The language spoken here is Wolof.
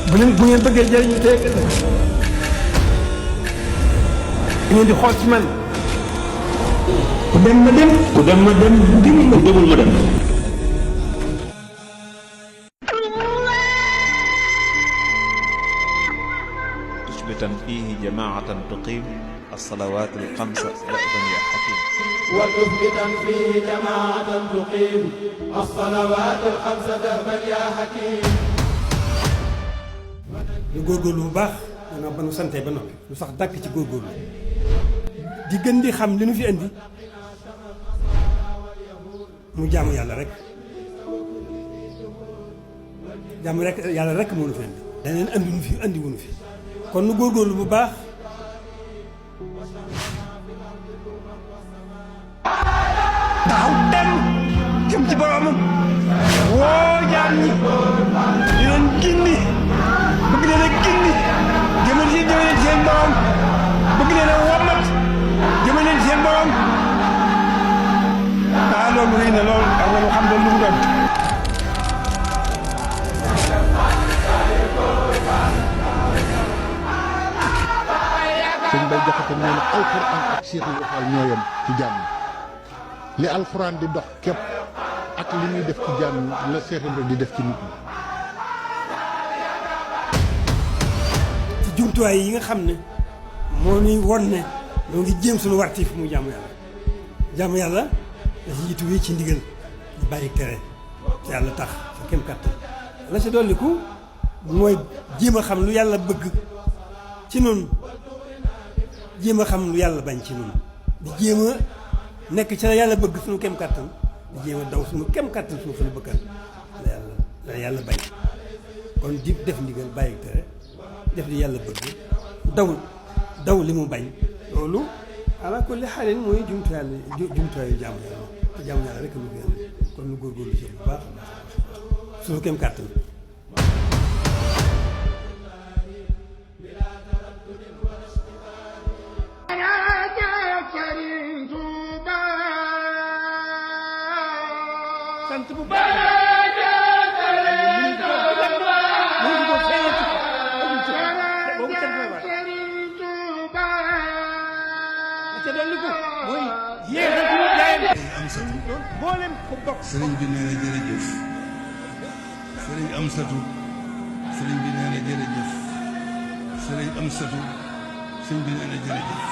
bu ngeen bëggee jëriñu tey ngeen di xool ci man ku dem ma dem ku dem ma dem ku demul ma dem. تثبتا فيه جماعة تقيم الصلوات الخمس دأبا يا حكيم. وتثبتا فيه جماعة تقيم الصلوات الخمس دأبا يا حكيم. ñu góorgóorlu bu baax maanaam ba nu santee ba noppi lu sax dàkk ci góorgóorlu di gën di xam li nu fi indi mu jaamu yàlla rek yàlla rek moo nu fi indi. daneen andi nu fi andi wuñu fi kon nu góorgóorlu bu baax. taxaw dem jëm ci boromam woo jaam ñi di leen gindi bëgg leen a gindi jëmal leen seen borom bëgg leen a wommat jëmal leen seen borom loolu rëy na loolu ak loolu xam doon lu mu doon. sëñ Bay Jaxate nee na alxuraan ak Cheikh Ibra Fall ñoo yem ci jàmm li alxuraan di dox képp ak li ñuy def ci jàmm la Cheikh Ibra di def ci nit ñi. ci jumtuwaay yi nga xam ne moo ñuy won ne ñoo ngi jéem suñu wartiif mu jaamu yàlla jaamu yàlla da ci jiitu ci ndigal di bàyyi tere te yàlla tax sa kem kàttan la si dolliku mooy jéem a xam lu yàlla bëgg ci noonu jéem a xam lu yàlla bañ ci noonu di jéem a nekk ci la yàlla bëgg suñu kem kàttan di jéem a daw suñu kem kàttan suñu fa la bëggal la yàlla bañ kon di def ndigal bàyyi tere def li yàlla bëgg daw li mu bañ loolu ala kulli xaalin mooy jumtuwaayu jaamu yàlla te jaamu yàlla rek lu gën kon lu góorgóorlu ci bu baax suñu kem kàttan. sant bu baax sëriñ bi nee na jërëjëf sëriñ Amsatu sëriñ bi nee na jërëjëf sëriñ Amsatu sëriñ bi nee na jërëjëf